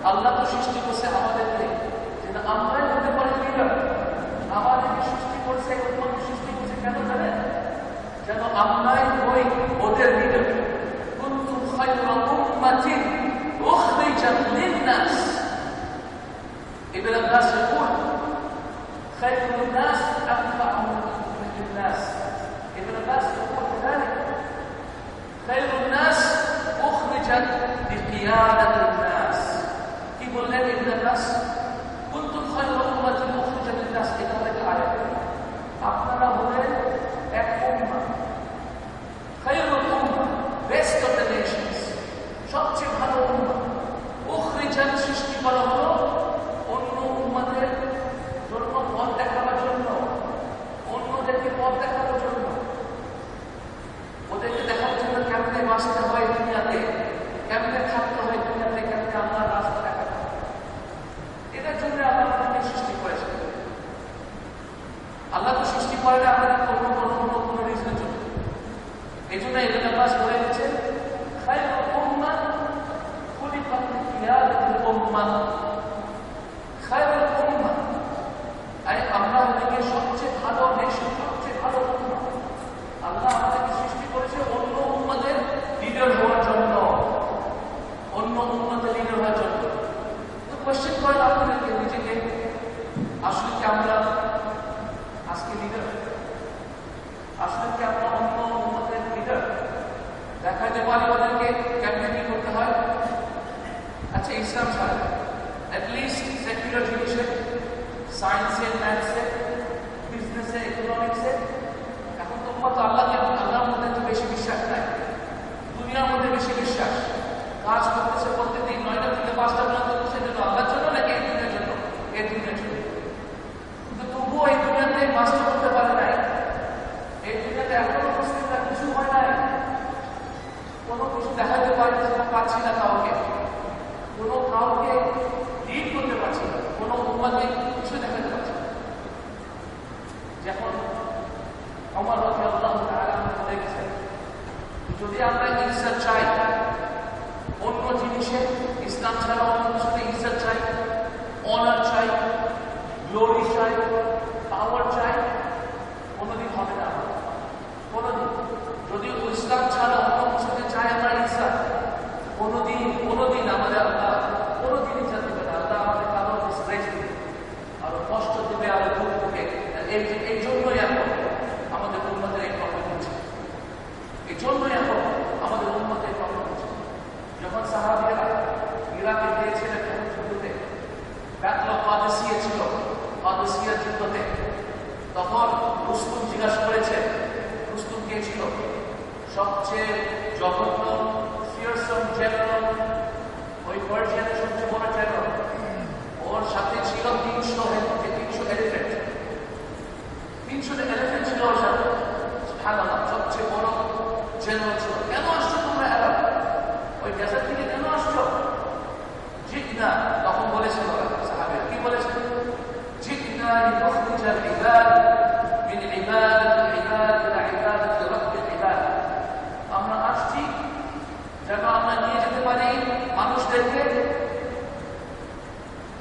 আল্লাহ তো الناس يقول خير الناس أنفعهم للناس. ابن عباس يقول كذلك خير الناس أخرجت لقيادة الناس. يقول لنا ابن عباس كنتم خير أمة أخرجت للناس. এখানে আয়াত আপনারা হলেন এক উম্মাহ, খায়রুল উম্মাহ, বেস্ট অফ দ্য নেশনস, সবচেয়ে ভালো উম্মাহ। উখরিজাত সৃষ্টি করা হলো অন্য উম্মাদের জন্য পথ দেখাবার জন্য, অন্যদেরকে পথ দেখাবার জন্য, ওদেরকে দেখার জন্য কেমনে বাঁচতে হয় দুনিয়াতে, কেমনে থাকতে হয় দুনিয়াতে, কেমনে আল্লাহর রাস্তা দেখাতে হয়। এটার জন্য আল্লাহ আমাদেরকে সৃষ্টি করেছেন। আল্লাহ তো সৃষ্টি করে না আমাদের কোনো রিজনের জন্য। এই জন্য ইবনে আব্বাস বলে দিচ্ছেন খায়রুল উম্মাহ খুলিকাত লিকিয়াদাতিল উম্মাহ। খায়রুল উম্মাহ আমরা হচ্ছে সবচেয়ে ভালো নেশন, সবচেয়ে ভালো উম্মাহ। আল্লাহ আমাদেরকে সৃষ্টি করেছে অন্য উম্মাদের লিডার হওয়ার জন্য, অন্য উম্মাদের লিডার হওয়ার জন্য। তো কোশ্চেন করেন আপনাদেরকে নিজেকে, আসলে কি আমরা আজকে লিডার? আসলে কি আমরা অন্য উম্মাদের লিডার? দেখাইতে পারি ওদেরকে কেমনে কি করতে হয়? আচ্ছা, ইসলাম ছাড়া অ্যাটলিস্ট সেকুলার জিনিসে, সায়েন্সে, ম্যাথসে, বিজনেসে, ইকোনমিক্সে এখন তো উম্মাহ তো আল্লাহর মধ্যে তো বেশি বিশ্বাস নাই, দুনিয়ার মধ্যে বেশি বিশ্বাস। কাজ করতেছে প্রত্যেকদিন 9টা থেকে 5টা পর্যন্ত, সেটা আল্লাহর জন্য নাকি এই দুনিয়ার জন্য? এই দুনিয়ার জন্য। কিন্তু তবুও এই দুনিয়াতে বাঁচতে করতে পারে নাই। এই দুনিয়াতে এখনো মুসলিমরা কিছু হয় নাই, কোনো কিছু দেখাতে পারছি না কাউকে, কোনো কাউকে লিড করতে পারছি না, কোনো উম্মাহকে কিছু দেখাতে পারছি না। যখন ওমর রাদিয়াল্লাহু তাআলা বলে গেছেন যদি আমরা ইজ্জত চাই অন্য জিনিসে, ইসলাম ছাড়া অন্য কিছুতে ইজ্জত চাই, অনার চাই, গ্লোরি চাই, পাওয়ার চাই, কোনোদিন হবে না। কোনোদিন যদি ইসলাম ছাড়া অন্য কিছুতে চাই আমরা ইজ্জত, কোনোদিন আমাদের আল্লাহ কোনোদিন ইজ্জত দেবে না। আল্লাহ আমাদের কারো ডিসপ্রেস দেবে, আরো কষ্ট দেবে, আরো দুঃখ দেবে। এই জন্যই এখন আমাদের উম্মতের এই প্রবলেম হচ্ছে, এই জন্যই এখন আমাদের উম্মতের প্রবলেম হচ্ছে। যখন সাহাবীরা ইরাকে গিয়েছিলেন যুদ্ধতে, ব্যাটল অফ কাদেসিয়া ছিল, কাদেসিয়া যুদ্ধতে, তখন রুস্তুম জিজ্ঞাসা করেছেন, রুস্তুম কে ছিল? সবচেয়ে জঘন্য ফিয়ারসাম জেনারেল, ওই পার্সিয়ানের সবচেয়ে বড় জেনারেল। ওর সাথে ছিল 300 এলিফ্যান্ট, 300 এলিফ্যান্ট ছিল ওর সাথে। সুবহানাল্লাহ, সবচেয়ে বড় জেনারেল ছিল। কেন আসছো তোমরা এরা ওই ডেজার্ট থেকে, কেন আসছো? জিনা, তখন বলেছিল সাহাবীরা, কি বলেছিল? জিনা লিনুখরিজাল ইবাদ মিন ইবাদাতিল ইবাদ ইলা ইবাদাতি রাব্বিল ইবাদ। আমরা আসছি যেন আমরা নিয়ে যেতে পারি মানুষদেরকে,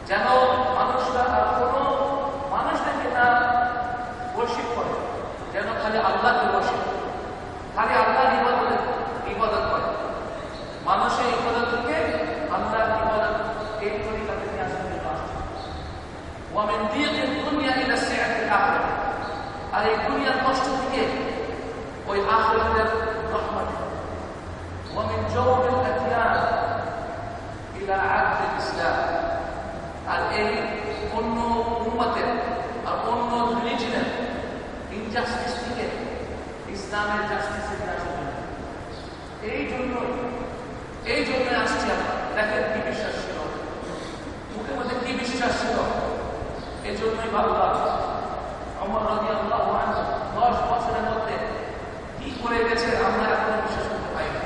যেন মানুষরা আর কোনো মানুষদেরকে না ওয়ার্শিপ করে, যেন খালি আল্লাহকে ওয়ার্শিপ, খালি আল্লাহর ইবাদত করে। মানুষের ইবাদত থেকে আল্লাহর ইবাদত এই তরিকাতে নিয়ে আসতে আসছে। ওয়ামিন দিকিদ দুনিয়া ইলা সিআতিল আখিরাহ, আর এই দুনিয়ার কষ্ট থেকে ওই আখিরাতের রহমত। ওয়ামিন জাওরিল আদিয়ান ইলা আদলিল ইসলাম, আর এই অন্য উম্মতের আর অন্য রিলিজিয়নের ইনজাস্টিস থেকে ইসলামের জাস্টিসে নিয়ে আসবে। এই জন্য আসছি আমরা। দেখেন কি বিশ্বাস ছিল, মুখের মধ্যে কি বিশ্বাস ছিল। এই জন্যই ভাবলাম ওমর রাদিয়াল্লাহু আনহু 10 বছরের মধ্যে কি করে গেছে আমরা এখনো বিশ্বাস করতে পারি না।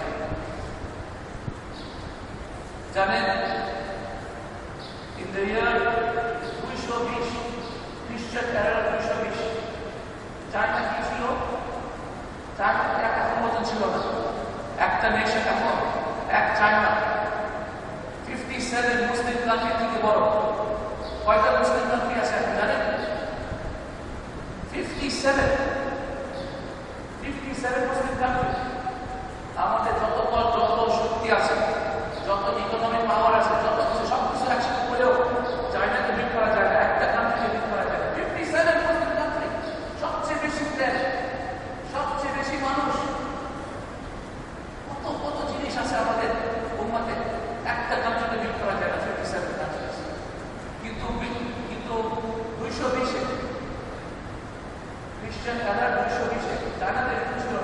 জানেন, in the year 220 খ্রিস্টান এরা 220 চায়না কি ছিল? চায়না এখন মতন ছিল না, একটা নেশন এখন এক চায়না। 57 মুসলিম কান্ট্রি থেকে বড়। কয়টা মুসলিম কান্ট্রি আছে আপনি জানেন? 57 মুসলিম কান্ট্রি। আমাদের যত বল, যত শক্তি আছে, যত ইকোনমিক পাওয়ার আছে, যত কিছু সবকিছু একসাথে করেও চায়নাকে বিট করা যায় না। আমাদের উম্মতে একটা কান্ট্রিতে বিট করা যায় না, 57 কান্ট্রিজ, কিন্তু 220-এ খ্রিস্টান কালার 220-এ চায়নাতে ছিল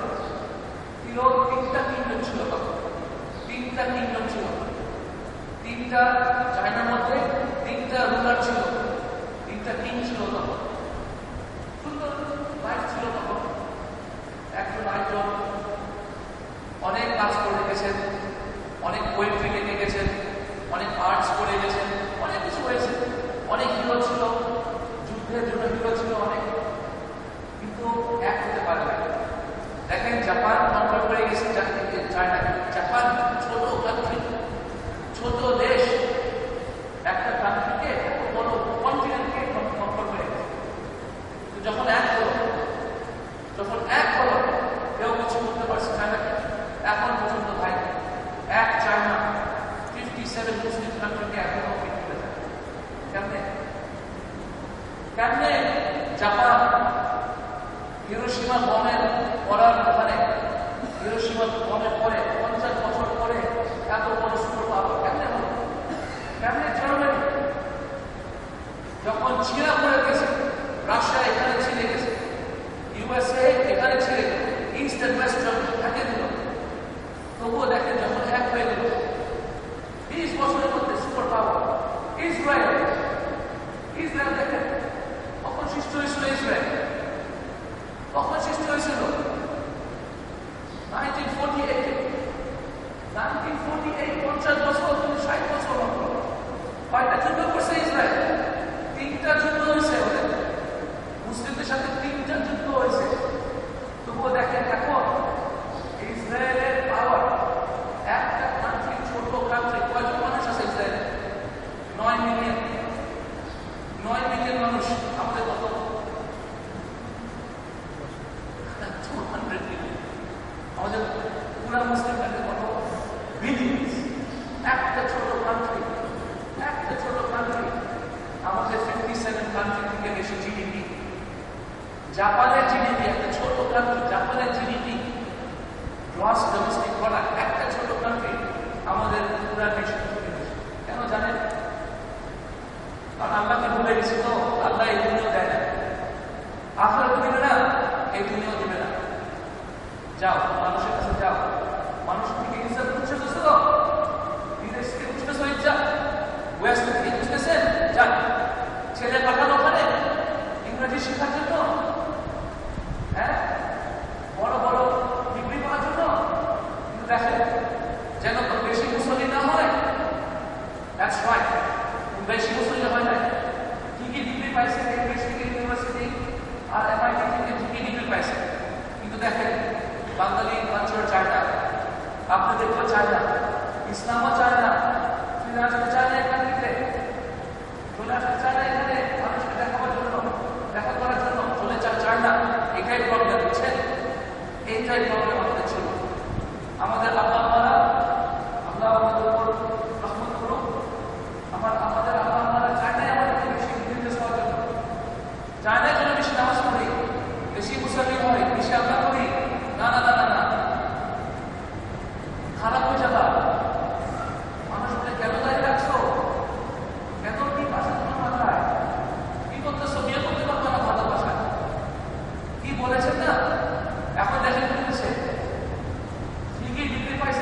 তিনটা কিংডম ছিল তখন, তিনটা কিংডম ছিল, তিনটা চায়নার মধ্যে তিনটা রুলার ছিল, তিনটা কিং ছিল তখন, সুন্দর লাইফ ছিল তখন। একজন আরেকজন অনেক কাজ করে গেছেন, অনেক পোয়েট্রি লিখে গেছেন, অনেক আর্টস করে গেছেন, অনেক কিছু হয়েছে, অনেক হিরো ছিল, যুদ্ধের জন্য হিরো ছিল অনেক, কিন্তু এক হতে পারে না। দেখেন জাপান কন্ট্রোল করে গেছে চায়না। জাপান ছোট কান্ট্রি, ছোট দেশ, একটা কান্ট্রিকে এত বড় কন্টিনেন্টকে কন্ট্রোল করে গেছে। যখন এক হলো কেউ কিছু করতে পারছে চায়নাকে এখন পর্যন্ত। ভাই এক চায়না 57 মুসলিম কান্ট্রিকে এখনো ফিট করে যায়। কেমনে জাপান হিরোশিমা বমের পড়ার ওখানে, হিরোশিমা বমের পরে 50 বছর পরে এত বড় সুপার পাওয়ার কেমনে হলো? কেমনে জার্মানি যখন ছিঁড়া পড়ে গেছে, রাশিয়া এখানে ছিঁড়ে গেছে, ইউএসএ এখানে ছিঁড়ে গেল, ইস্ট অ্যান্ড ওয়েস্ট থাকে দিল, তবুও দেখেন যখন এক হয়ে গেল 20 বছরের মধ্যে সুপার পাওয়ার ইসরায়েল দেখেন কখন সৃষ্টি হয়েছিল, ইসরায়েল কখন সৃষ্টি হয়েছিল? 1948 50 বছর 60 বছর হলো। কয়টা যুদ্ধ করছে ইসরায়েল? 3টা যুদ্ধ হয়েছে ওদের মুসলিমদের সাথে, 3টা যুদ্ধ হয়েছে, তবুও দেখেন এখন ইসরায়েলের পাওয়ার। একটা কান্ট্রি, ছোট কান্ট্রি, কয়জন মানুষ আছে ইসরায়েলে? 9 মিলিয়ন মানুষ। আমাদের কত? 200 মিলিয়ন। আমাদের পুরা মুসলিম কান্ট্রি কত? বিলিয়ন। একটা ছোট কান্ট্রি, আমাদের 57 কান্ট্রি থেকে বেশি জিডিপি। জাপানের জিডিপি, একটা ছোট কান্ট্রি, জাপানের জিডিপি গ্রস ডোমেস্টিক প্রোডাক্ট, একটা ছোট কান্ট্রি আমাদের পুরা দেশের থেকে বেশি। কেন জানেন? কারণ আল্লাহকে ভুলে গেছি তো। আল্লাহ এই দুনিয়াও দেয় না, আখিরাত দিবে না, এই দুনিয়াও দিবে না। যাও মানুষের কাছে যাও, মানুষ থেকে হিসাব বুঝতেছো তো, বিদেশ থেকে বুঝতেছো ইচ্ছা, ওয়েস্ট থেকে বুঝতেছেন, যান ছেলে পাঠানো ওখানে ইংরেজি শেখার জন্য, হ্যাঁ বড় বড় ডিগ্রি পাওয়ার জন্য, কিন্তু দেখেন যেন বেশি মুসলিম না হয়। দ্যাটস রাইট, বেশি মুসলিম হয় না। ঠিকই ডিগ্রি পাইছে কেমব্রিজ থেকে, ইউনিভার্সিটি আর MIT থেকে ঠিকই ডিগ্রি পাইছে, কিন্তু দেখেন বাঙালি কালচার চায় না, আপনাদের কেউ চায় না, ইসলামও চায় না, ফিরে আসতে চায় না এখান থেকে, চলে আসতে চায় না এখানে মানুষকে দেখাবার জন্য, দেখা করার জন্য চলে চায় না। এটাই প্রবলেম, বুঝছেন? এইটাই প্রবলেম আমাদের ছিল। আমাদের আল্লাহ আমাদের উপর রহমত করুন। আমাদের আল্লাহ চায় না আমাদেরকে বেশি নির্দেশ হওয়ার জন্য, চায় না যেন বেশি নামাজ পড়ি, বেশি মুসলিম হয়, বেশি আল্লাহ করি। না, খারাপ হয়ে যাবা। মানুষ বলে কেন দাঁড়িয়ে রাখছো, কেন কি ভাষা তোমার মাথায়, কি করতেছো, বিয়ে করতে পারবো না ভালো ভাষায়, কি বলেছেন না? এখন দেখেন বলতেছে ঠিকই ডিগ্রি পাইছে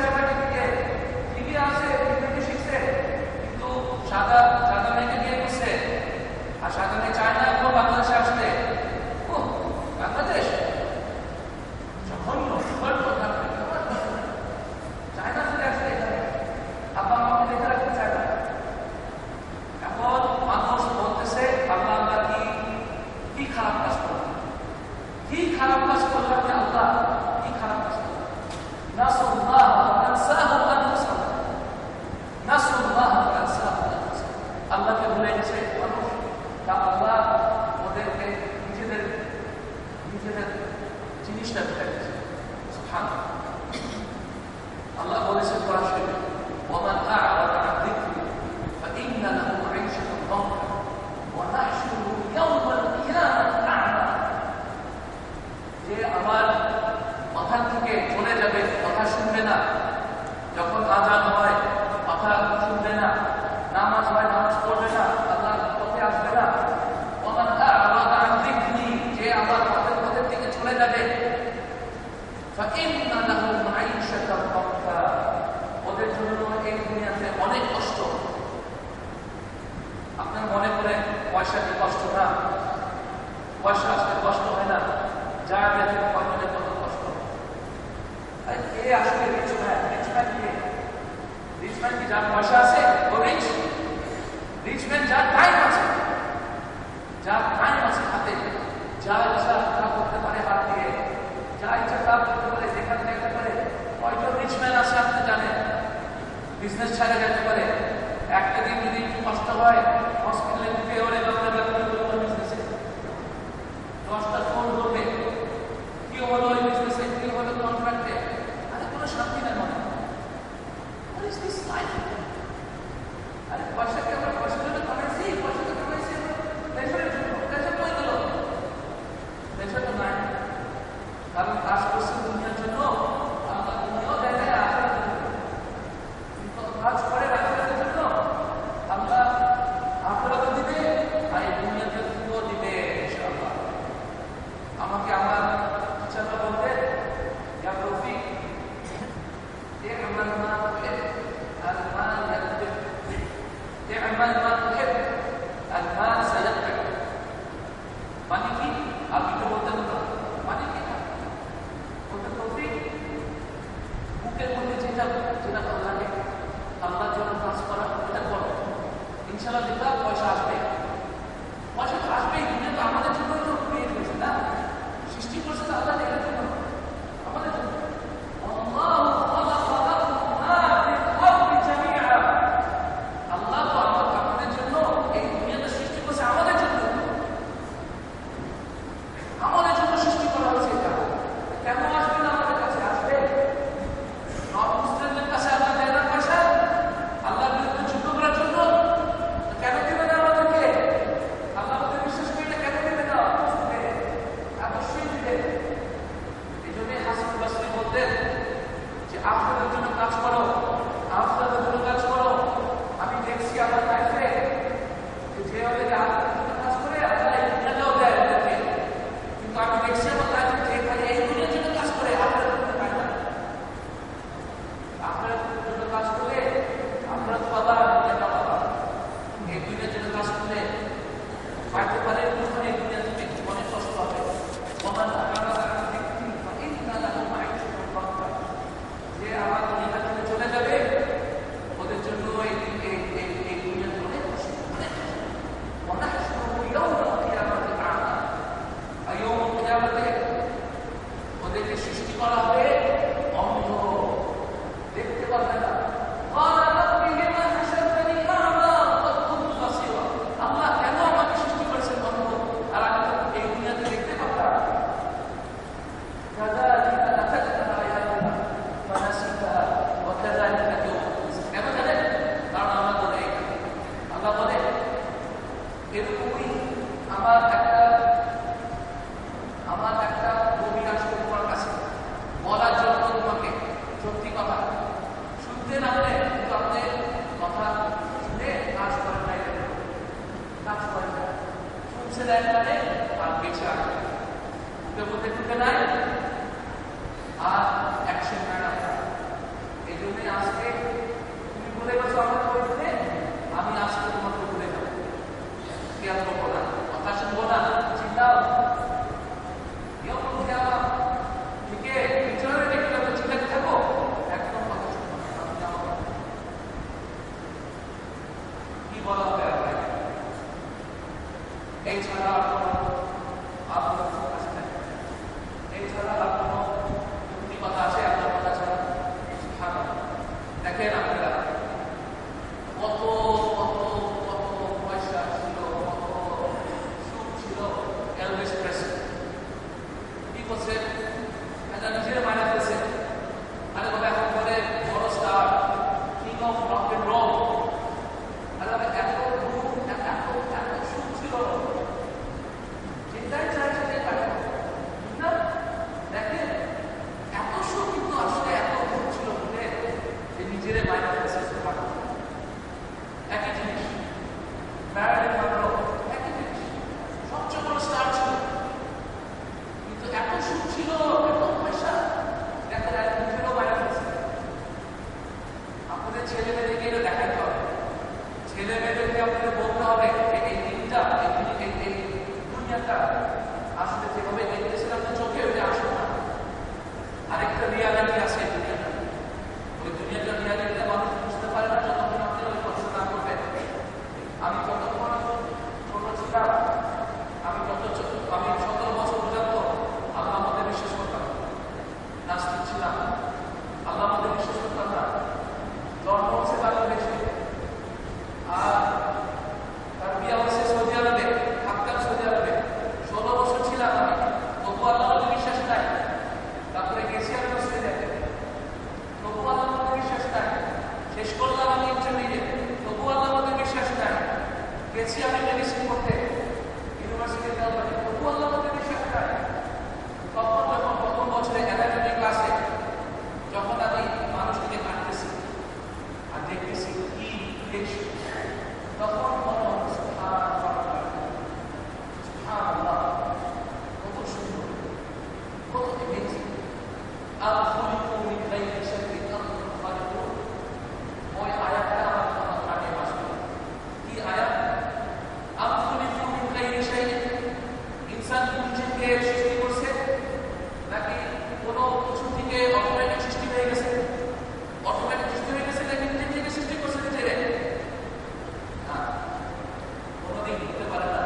রিচম্যান কি যার পয়সা আছে ও রিচ? রিচম্যান যার টাইম আছে, যার টাইম আছে হাতে, যা ইচ্ছা তা করতে পারে হাত দিয়ে, যা ইচ্ছা তা করতে পারে, যেখানে যেতে পারে। কয়জন রিচম্যান আছে আপনি জানেন? বিজনেস ছাড়া যেতে পারে, একটা দিন যদি একটু কষ্ট হয় হসপিটালে ঢুকে ওরে বিজনেসে 10টা ফোন করবে, কি হলো ওই বিজনেসে, কি হলো কন্ট্রাক্টে, আরে কোনো শান্তি নেই মনে। What is this life? আরে পয়সাকে আমরা পয়সার জন্য কামাইছি, পয়সাকে কামাইছি প্লেজারের জন্য, প্লেজার কই গেল? প্লেজার তো নাই, কারণ কাজ করছে দুনিয়ার জন্য, আল্লাহ দুনিয়াও দেয় নাই আখিরাতের জন্য। কিন্তু কাজ করে আখিরাতের জন্য, আল্লাহ আখিরাতও দিবে আর এই দুনিয়াতে দিবে ইনশাআল্লাহ। আমাকে আমার টিচাররা বলতেন, ইয়া রফিক اعمل ما تحب المال يتبعك، اعمل ما تحب المال سيتبعك। মানে কি? আপনি তো বলতেন না, মানে কি বলতেন রফিক, বুকের মধ্যে যেটা যেটা ভালো লাগে আল্লাহর জন্য কাজ করা, এটা করো, ইনশাআল্লাহ যেটা পয়সা আসবে, পয়সা তো আসবেই। দুনিয়া তো আমাদের জন্য ক্রিয়েট হয়েছে না, সৃষ্টি করছে তো আল্লাহ এর জন্য, আমাদের জন্য। আল্লাহ তো আমাদের জন্য এই দুনিয়াটা সৃষ্টি করছে, আমাদের জন্য, আমাদের জন্য সৃষ্টি করা হয়েছে। এটা কেন আসবে না আমাদের কাছে? আসবে। নন মুসলিমদের কাছে আল্লাহ দেয় না পয়সা আল্লাহর বিরুদ্ধে যুদ্ধ করার জন্য, কেন দেবে না আমাদেরকে? আল্লাহ আমাদের বিশ্বাস করলে কেন দেবে না? অবশ্যই দিবে। এই জন্য হাসান বসরি বলতেন যে আখিরাতের জন্য কাজ করো, আখিরাতের জন্য কাজ করো। আমি দেখছি আমার লাইফে যে ওদের আখিরাতের জন্য কাজ করে আল্লাহ এই দুনিয়াটাও দেয় ওদেরকে, কিন্তু আমি দেখছি আমার লাইফে যে খালি এই দুনিয়ার জন্য কাজ করে আখিরাতের জন্য পায় না। আখিরাতের জন্য কাজ করলে আখিরাত পাবা, দুনিয়াটা পাবা। এই দুনিয়ার জন্য কাজ করলে পাইতে পারে এই দুনিয়া থেকে অনেক কষ্ট হবে। যে আমার দুনিয়াটা থেকে চলে যাবে ওদের জন্য এই দুনিয়াতে অনেক কষ্ট, অনেক ওদেরকে সৃষ্টি করা হবে অন্ধ, দেখতে পারবে না। আল্লাহ কেন আমাকে সৃষ্টি করেছেন অন্ধ, আর আমি তো এই দুনিয়াতে দেখতে পারতাম। কেন জানেন? কারণ আমরা বলে আল্লাহ বলে এরকমই আমার একটা কবি আসবে তোমার কাছে বলার জন্য, তোমাকে সত্যি কথা শুনতে না হলে, কিন্তু আপনি কথা শুনে কাজ করেন নাই, কাজ করেন না, শুনছেন একবারে আর বেঁচে আসবে, বুকের মধ্যে ঢুকে নাই আর অ্যাকশন ম্যাডাম। এই জন্যই আজকে তুমি বলে গেছো আমার বইতে, আমি আজকে তোমাকে বলে যাবো, খেয়াল করবো না, কথা শুনবো না, চিন্তাও ঠিক পিছনে দেখতে হবে, চিন্তাতে থাকো, একদম কথা শুনবো না। কি বলা হবে আপনাকে? এই ছাড়া আপনার কাছে নাই, এই ছাড়া আপনার কথা আছে আপনার কথা ছাড়া। দেখেন আপনারা কত কত কত পয়সা ছিল, কত সুখ ছিল এলভিস প্রেসলি। কি করছে? এটা নিজের মারা ফেলছে। আরে বাবা এখন বলে বড় star, king of rock and roll. আরে বাবা এত সুখ ছিল, যেটাই চাই সেটাই পাঠাবো না। দেখেন এত সুখ, কিন্তু আসলে এত সুখ ছিল বলে যে নিজের মায়ের কাছে পাঠাবো। একই জিনিস প্যারাডাইম মানলো, একই জিনিস, সবচেয়ে বড় স্টার ছিল, কিন্তু এত সুখ ছিল, এত পয়সা, দেখেন নিজেরও মায়ের কাছে। আপনাদের ছেলে মেয়েদেরকে এটা দেখাইতে হবে, ছেলে মেয়েদেরকে আপনাদের বলতে হবে এই দিনটা, এই দুনিয়াটা আসলে যেভাবে দেখতেছিলাম তো চোখে ওটা আসবে না, আরেকটা রিয়ালিটি আছে দুনিয়াটা। ওই দুনিয়াটা রিয়ালিটিটা মানুষ বুঝতে পারে না, শেষ করলাম আমি ইন্টারমিডিয়েট, তবু আল্লাহ আমাদের বিশ্বাস নাই। গেছি আমি মেডিসিন করতে ইউনিভার্সিটি ক্যালকাটা, তবু আল্লাহ আমাদের বিশ্বাস নাই। তখন যখন প্রথম বছরে অ্যানাটমি ক্লাসে যখন আমি মানুষটিকে কাটতেছি আর দেখতেছি কি দেখছি, তখন মনে হচ্ছে সুবহানাল্লাহ, কত সুন্দর, কত অ্যামেজিং। আল খুলিকু মিন গায়রি শাইইন আল্লাহু খালিকুন, ওই আয়াতটা আমার কানে বাজে। কি আয়াত? আল খুলিকু মিন গায়রি শাইইন, ইনসান কি নিজে থেকে সৃষ্টি করছে নাকি কোনো কিছু থেকে অটোমেটিক সৃষ্টি হয়ে গেছে? অটোমেটিক সৃষ্টি হয়ে গেছে নাকি নিজে থেকে সৃষ্টি করছে নিজেরে? না, কোনোদিন হতে পারে না।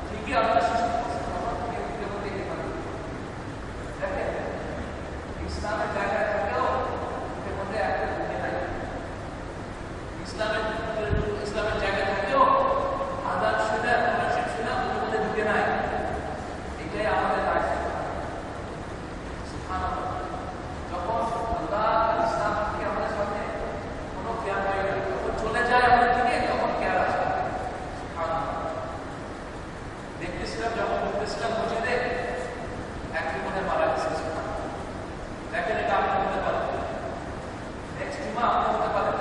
ঠিকই আল্লাহ সৃষ্টি করছে, আমার থেকে উঠে হতে পারে। দেখেন, ইসলামের জায়গায় থাকেও উঠে মধ্যে একটা ঢুকে নাই। ইসলামের জায়গায় থাকেও আদান শুনে কোরআন শুনে উঠে মধ্যে ঢুকে নাই। এটাই আমাদের দায়িত্ব। সুবহানাল্লাহ, যখন আল্লাহ ইসলামকে আমাদের সামনে কোনো জ্ঞান হয় না, যখন চলে যায় আমাদের থেকে, তখন জ্ঞান আসে। সুবহানাল্লাহ, দেখতেছিলাম যখন দেখতেছিলাম মসজিদে একজন মনে মারা গেছে। দেখেন, এটা আপনি হতে পারেন, নেক্সট জুমা আপনি হতে পারেন,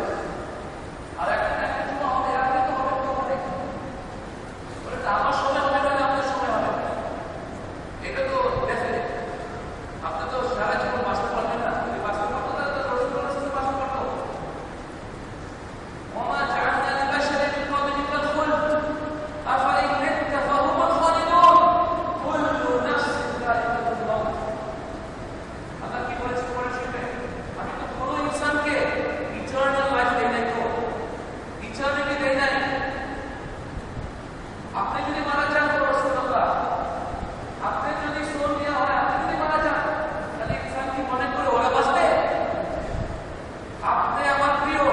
আর একটা জুমা হবে, আপনি তো হবে, তো হবে। বলে আমার সময় হবে না, আপনার সময় হবে না, এটা তো ডেফিনেট। আপনি তো সারা জীবন বাঁচতে পারবেন না, যদি বাঁচতে পারতো তাহলে তো রাসূলুল্লাহ সাল্লাল্লাহু আলাইহি ওয়াসাল্লাম বাঁচতে পারতো। ওমা জাআলনা লিবাশারিন মিন ক্বাবলিকাল খুলদ আফাইন মিত্তা ফাহুমুল খালিদুন কুল্লু নাফসিন যায়িকাতুল মাউত। আল্লাহ কি বলেছে পরে শুনবে, আমি তো কোনো ইনসানকে ইটারনাল লাইফ দেই নাই, তো ইটারনিটি দেই নাই। আপনি যদি মারা যান তো রাসূলুল্লাহ, আপনি যদি সোল দেওয়া হয়, আপনি যদি মারা যান, তাহলে ইনসান কি মনে করে ওরা বাঁচবে? আপনি আমার প্রিয়,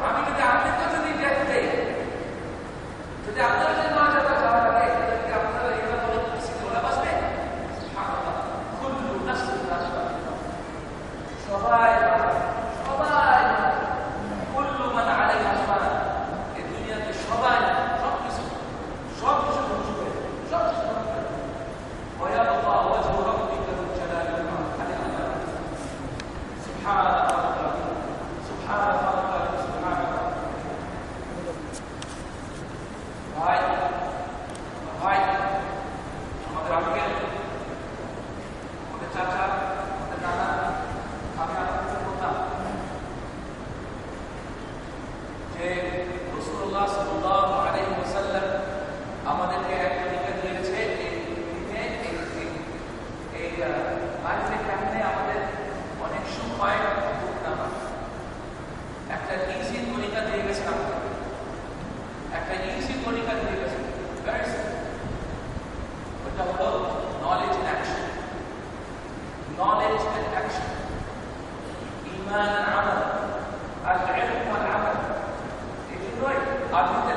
আমি যদি আপনাকে যদি ডেথ দেই, যদি আপনারা যদি মারা যান যাওয়ার আগে, তাহলে কি আপনারা এটা বলে বলতেছেন ওরা বাঁচবে? সুবহানাল্লাহ, কুল্লু নাফসিন যায়িকাতুল মাউত, সবাই সবাই, কুল্লু মান আলাইহা ফান, এই দুনিয়াতে সবাই সবকিছু ধ্বংস করে, সবকিছু ধ্বংস করে। ওয়ায়াবকা ওয়াজহু রাব্বিকা যুল জালালি ওয়াল ইকরাম। সুবহানাল্লাহ, সুবহানাল্লাহ, সুবহানাল্লাহ। ভাই ভাই, আমাদের আঙ্কেল, আমাদের চাচা, আমাদের নানা, আমি আপনাদের বলতাম যে রাসূলুল্লাহ সাল্লাল্লাহু আলাইহি ওয়াসাল্লাম আমাদেরকে একটা তরিকা দিয়েছে। এই লাইফে কেমনে আমাদের অনেক সময় দুঃখ নামা, একটা ইজি তরিকা দিয়ে গেছে আমাদের, একটা ইজি তরিকা দিয়ে গেছে। ওটা হলো knowledge and action. Knowledge and action, ঈমান আর আমল, আল ইলম ওয়াল আমল। এই জন্যই আরবিতে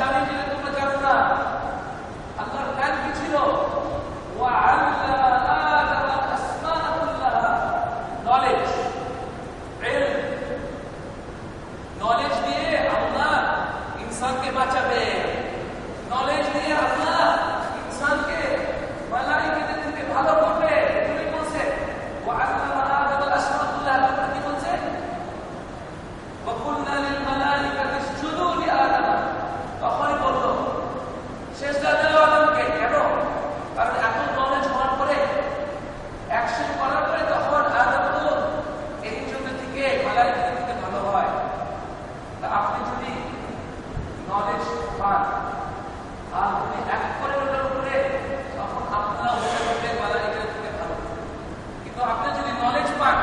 জানি যে তোমরা জানো না। আল্লাহর জ্ঞান কি ছিল? নলেজ, নলেজ দিয়ে আল্লাহ ইনসানকে বাঁচাবে, নলেজ দিয়ে আল্লাহ ইনসানকে মালাইকাদের থেকে ভালো করবে। তুমি বলছে ওয়াল্লামা আদম আসমাতুল্লাহ, কি বলছে? ওয়াকুলনা লিল মালাইকাতি ইসজুদু লিআদম, তখনই বলল সেজদা দাও আদমকে। কেন? কারণ এত নলেজ হওয়ার পরে, অ্যাকশন করার পরে তখন আদম তো এই জন্য থেকে মালাইকাদের থেকে ভালো হয়। তা আপনি যদি নলেজ পান আর আপনি এক করে ওটার উপরে, তখন আপনারা মনে করবেন মালাইকাদের থেকে ভালো। কিন্তু আপনি যদি নলেজ পান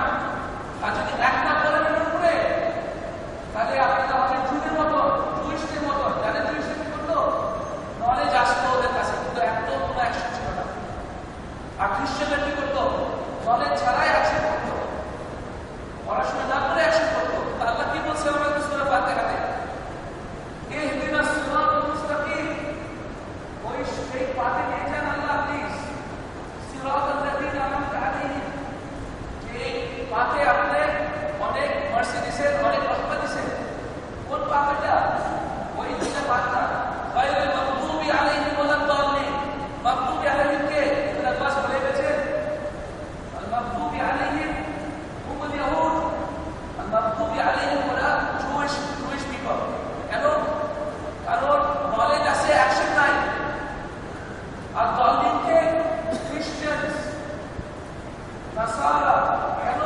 আর যদি এক না করেন ওটার উপরে, তাহলে আপনি তো হবেন জুদের মতো, জুইশদের মতো। যাদের জুইশরা কি করতো? নলেজ আসতো ওদের কাছে, কিন্তু একদম কোনো অ্যাকশন ছিল না। আর খ্রিস্টানরা কি করতো? নলেজ ছাড়াই অ্যাকশন করতো, পড়াশোনা না করে অ্যাকশন করতো। আল্লাহ কি বলছে আমাদের সূরা ফাতিহাতে? ইহদিনাস সিরাতাল মুস্তাকিম, ওই সেই পথে নিয়ে যান আল্লাহ প্লিজ। সিরাতাল লাযীনা আনআমতা আলাইহিম, যে পথে আপনি অনেক মার্সি দিয়েছেন, অনেক রহমত দিয়েছেন। কোন পথটা? ওই দুটো পথটা। গায়রুল মাগদুবি আলাইহিম ওয়ালাদ দাল্লিন, মাগদুবি আলাইহিম কে ইবনে আব্বাস বলে গেছেন, আল মাগদুবি আলাইহিম হুমুল ইয়াহুদ, আল মাগদুবি আলাইহিম ওয়ালা জুইশ পিপল। কেন? কারণ নলেজ আছে, অ্যাকশন নাই। আর দাল্লিনকে খ্রিস্টানস, নাসারা। কেন?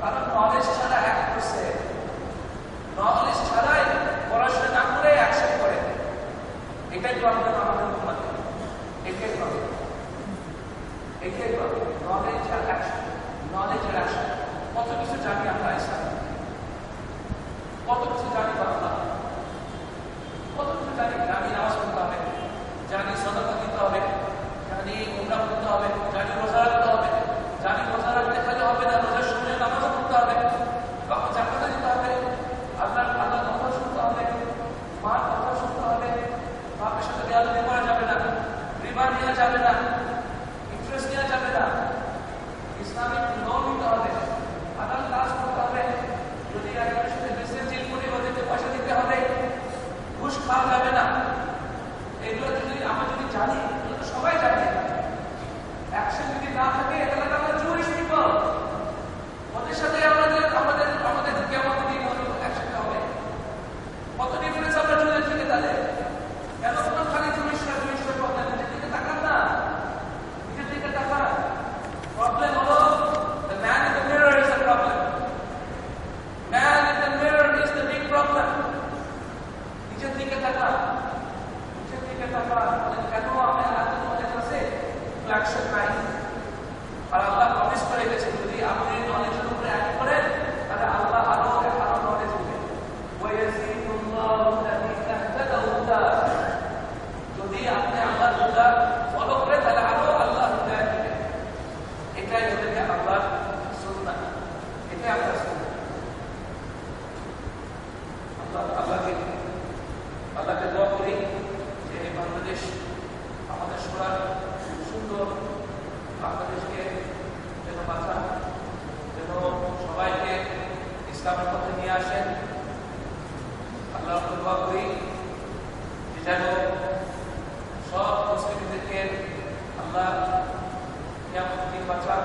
কারণ নলেজ ছাড়া অ্যাক্ট করছে, নলেজ ছাড়াই পড়াশোনা না করে অ্যাকশন করে। এটাই প্রবলেম আমাদের উম্মতে, এটাই প্রবলেম, এটাই প্রবলেম। নলেজ আর অ্যাকশন, নলেজ আর অ্যাকশন। কত কিছু জানি আমরা ইসলাম, কত কিছু জানি বাংলা, কত কিছু জানি। জানি নামাজ পড়তে হবে, জানি সাদাকা দিতে হবে, জানি উমরা করতে হবে, জানি রোজা রাখতে হবে, জানি রোজা রাখতে খালি হবে না, রোজার সময় নামাজও পড়তে হবে, তখন জাকাত দিতে হবে, আল্লাহর কথা শুনতে হবে, মার কথা শুনতে হবে, বাপের সাথে বেয়াদবি করা যাবে না, রিবা নেওয়া যাবে না, ইন্টারেস্ট নেওয়া যাবে না, ইসলামিক লোন নিতে হবে, হালাল কাজ করতে হবে। যদি একজনের সাথে বিজনেস ডিল করি ওদেরকে পয়সা দিতে হবে, ঘুষ খাওয়া যাবে না। এগুলো যদি আমরা যদি জানি, এগুলো তো সবাই জানে। অ্যাকশন যদি না থাকে তাহলে তো আমরা জুইশ পিপল, ওদের সাথে আমাদের আমাদের আমাদের কেমন দিন অ্যাকশনটা হবে। কত ডিফারেন্স আমরা জুয়ের থেকে তাহলে। কেন তোমরা খালি জুইশরা প্রবলেম? নিজের দিকে তাকান না, নিজের দিকে তাকান। প্রবলেম হলো the man in the mirror is the problem. Man in the mirror is the big problem. নিজের দিকে তাকান, নিজের দিকে তাকান। কেন আমরা আমাদের কাছে অ্যাকশন নাই? আর আল্লাহ প্রমিস করে গেছে যদি আপনি নলেজের উপরে অ্যাক্ট করেন তাহলে আল্লাহ আরো নলেজ দিবেন। যদি আপনি আল্লাহর হুদা ফলো করেন তাহলে আরো আল্লাহ হিদায়াত দিবেন। এটাই হচ্ছে আল্লাহর সুন্নাহ, এটাই আল্লাহর সুন্নাহ। আল্লাহকে দোয়া করি যে এই বাংলাদেশ আমাদের সবার সুন্দর বাংলাদেশকে যেন বাঁচান, যেন সবাইকে ইসলামের পথে নিয়ে আসেন। আল্লাহকে দোয়া করি যে যেন সব মুসলিমদেরকে আল্লাহ কিয়ামতের দিন বাঁচান,